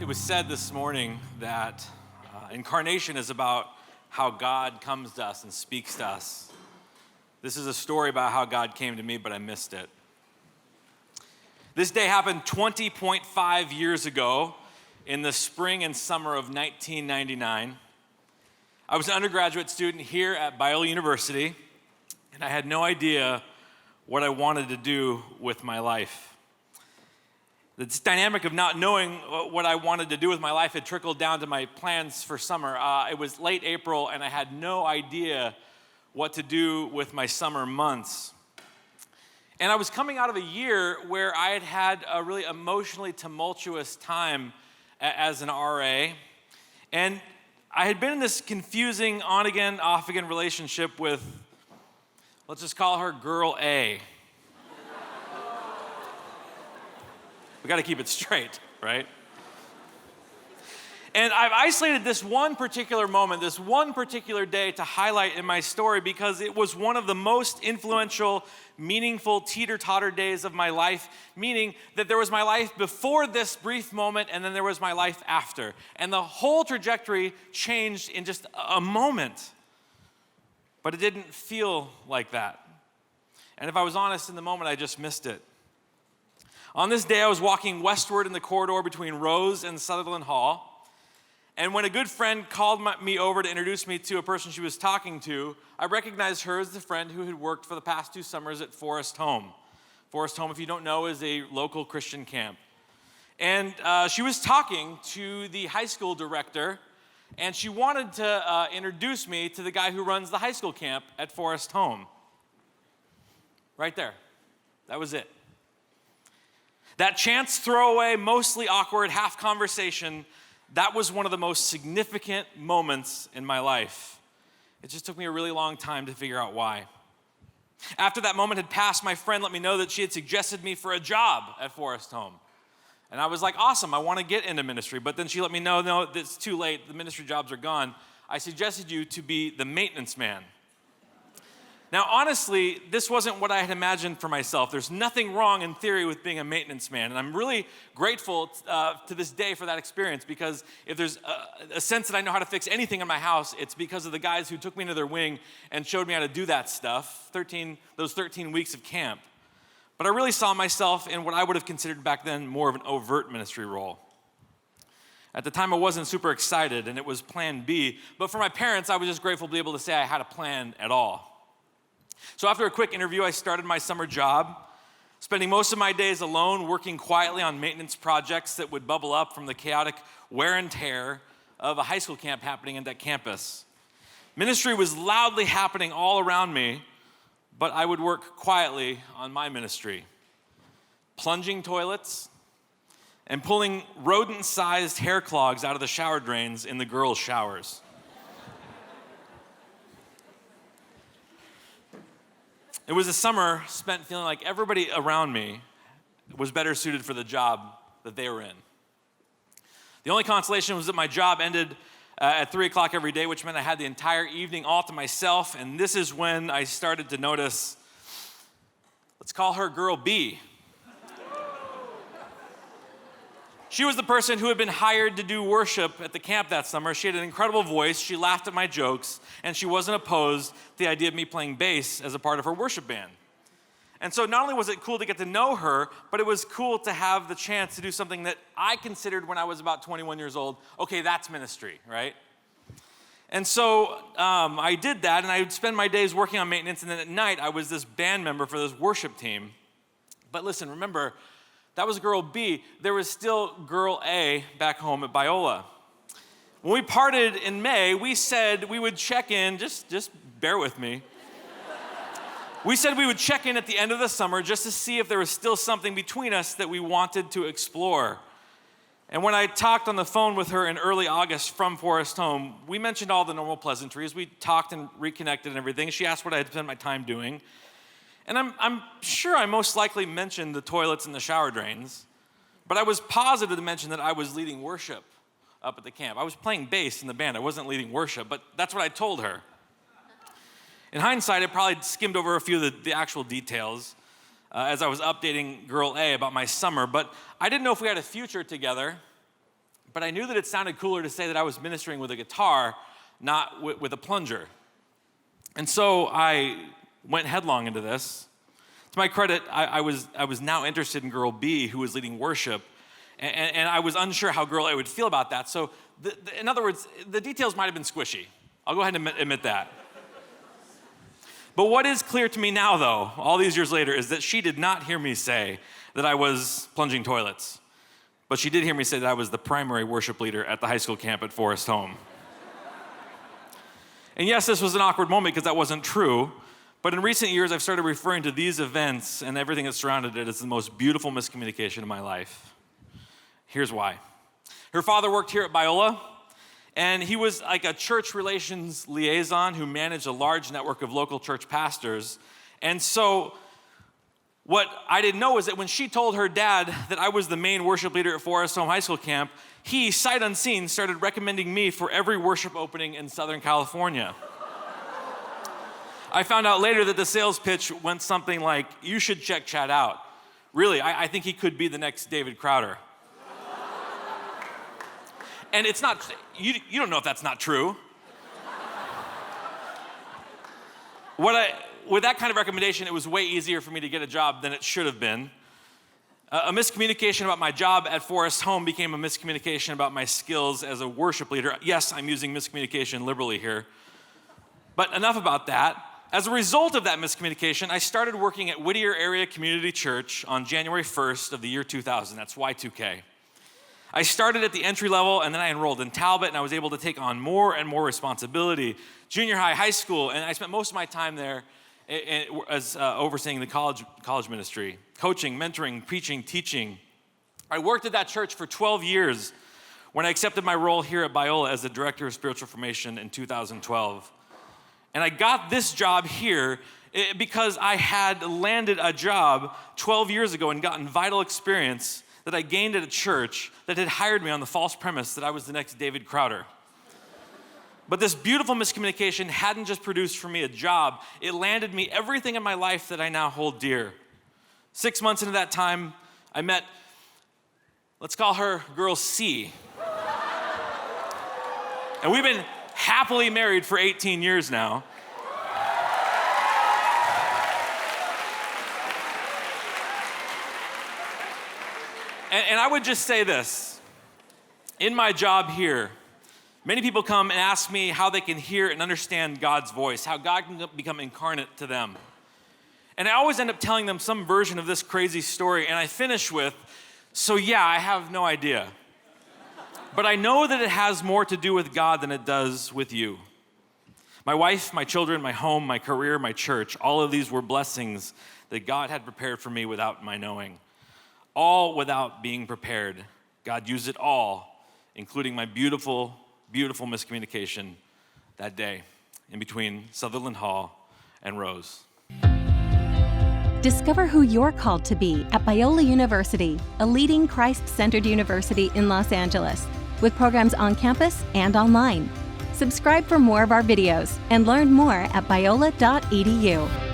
was said this morning that incarnation is about how God comes to us and speaks to us. This is a story about how God came to me, but I missed it. This day happened 20.5 years ago in the spring and summer of 1999. I was an undergraduate student here at Biola University, and I had no idea what I wanted to do with my life. This dynamic of not knowing what I wanted to do with my life had trickled down to my plans for summer. It was late April, and I had no idea what to do with my summer months. And I was coming out of a year where I had had a really emotionally tumultuous time as an RA. And I had been in this confusing on-again, off-again relationship with, let's just call her Girl A. We got to keep it straight, right? And I've isolated this one particular moment, this one particular day to highlight in my story because it was one of the most influential, meaningful, teeter-totter days of my life, meaning that there was my life before this brief moment and then there was my life after. And the whole trajectory changed in just a moment. But it didn't feel like that. And if I was honest, in the moment, I just missed it. On this day, I was walking westward in the corridor between Rose and Sutherland Hall. And when a good friend called me over to introduce me to a person she was talking to, I recognized her as the friend who had worked for the past 2 summers at Forest Home. Forest Home, if you don't know, is a local Christian camp. And she was talking to the high school director, and she wanted to introduce me to the guy who runs the high school camp at Forest Home. Right there. That was it. That chance throwaway, mostly awkward, half conversation, that was one of the most significant moments in my life. It just took me a really long time to figure out why. After that moment had passed, my friend let me know that she had suggested me for a job at Forest Home. And I was like, awesome, I want to get into ministry. But then she let me know, no, it's too late, the ministry jobs are gone. I suggested you to be the maintenance man. Now, honestly, this wasn't what I had imagined for myself. There's nothing wrong in theory with being a maintenance man. And I'm really grateful to this day for that experience because if there's a sense that I know how to fix anything in my house, it's because of the guys who took me under their wing and showed me how to do that stuff, those 13 weeks of camp. But I really saw myself in what I would have considered back then more of an overt ministry role. At the time, I wasn't super excited, and it was plan B. But for my parents, I was just grateful to be able to say I had a plan at all. So after a quick interview, I started my summer job, spending most of my days alone, working quietly on maintenance projects that would bubble up from the chaotic wear and tear of a high school camp happening at that campus. Ministry was loudly happening all around me, but I would work quietly on my ministry, plunging toilets and pulling rodent-sized hair clogs out of the shower drains in the girls' showers. It was a summer spent feeling like everybody around me was better suited for the job that they were in. The only consolation was that my job ended at 3 o'clock every day, which meant I had the entire evening all to myself, and this is when I started to notice, let's call her Girl B. She was the person who had been hired to do worship at the camp that summer. She had an incredible voice, she laughed at my jokes, and she wasn't opposed to the idea of me playing bass as a part of her worship band. And so not only was it cool to get to know her, but it was cool to have the chance to do something that I considered when I was about 21 years old, okay, that's ministry, right? And so I did that, and I would spend my days working on maintenance, and then at night I was this band member for this worship team. But listen, remember, that was Girl B. There was still Girl A back home at Biola. When we parted in May, we said we would check in, just bear with me. We said we would check in at the end of the summer just to see if there was still something between us that we wanted to explore. And when I talked on the phone with her in early August from Forest Home, we mentioned all the normal pleasantries. We talked and reconnected and everything. She asked what I had spent my time doing. And I'm sure I most likely mentioned the toilets and the shower drains, but I was positive to mention that I was leading worship up at the camp. I was playing bass in the band. I wasn't leading worship, but that's what I told her. In hindsight, I probably skimmed over a few of the actual details as I was updating Girl A about my summer, but I didn't know if we had a future together But I knew that it sounded cooler to say that I was ministering with a guitar, not with a plunger. And so I went headlong into this. To my credit, I was now interested in girl B, who was leading worship, and I was unsure how girl A would feel about that. So, in other words, the details might have been squishy. I'll go ahead and admit that. But what is clear to me now, though, all these years later, is that she did not hear me say that I was plunging toilets. But she did hear me say that I was the primary worship leader at the high school camp at Forest Home. And yes, this was an awkward moment because that wasn't true. But in recent years, I've started referring to these events and everything that surrounded it as the most beautiful miscommunication of my life. Here's why. Her father worked here at Biola, and he was like a church relations liaison who managed a large network of local church pastors. And so what I didn't know is that when she told her dad that I was the main worship leader at Forest Home High School Camp, he, sight unseen, started recommending me for every worship opening in Southern California. I found out later that the sales pitch went something like, "You should check Chad out. Really, I think he could be the next David Crowder." And it's not, you don't know if that's not true. With that kind of recommendation, it was way easier for me to get a job than it should have been. A miscommunication about my job at Forest Home became a miscommunication about my skills as a worship leader. Yes, I'm using miscommunication liberally here. But enough about that. As a result of that miscommunication, I started working at Whittier Area Community Church on January 1st of the year 2000. That's Y2K. I started at the entry level, and then I enrolled in Talbot, and I was able to take on more and more responsibility. Junior high, high school, and I spent most of my time there as overseeing the college ministry, coaching, mentoring, preaching, teaching. I worked at that church for 12 years when I accepted my role here at Biola as the director of spiritual formation in 2012. And I got this job here because I had landed a job 12 years ago and gotten vital experience that I gained at a church that had hired me on the false premise that I was the next David Crowder. But this beautiful miscommunication hadn't just produced for me a job, it landed me everything in my life that I now hold dear. 6 months into that time, I met, let's call her girl C. And we've been happily married for 18 years now. And I would just say this, in my job here, many people come and ask me how they can hear and understand God's voice, how God can become incarnate to them. And I always end up telling them some version of this crazy story, and I finish with, so yeah, I have no idea. But I know that it has more to do with God than it does with you. My wife, my children, my home, my career, my church, all of these were blessings that God had prepared for me without my knowing. All without being prepared. God used it all, including my beautiful, beautiful miscommunication that day in between Sutherland Hall and Rose. Discover who you're called to be at Biola University, a leading Christ-centered university in Los Angeles, with programs on campus and online. Subscribe for more of our videos and learn more at biola.edu.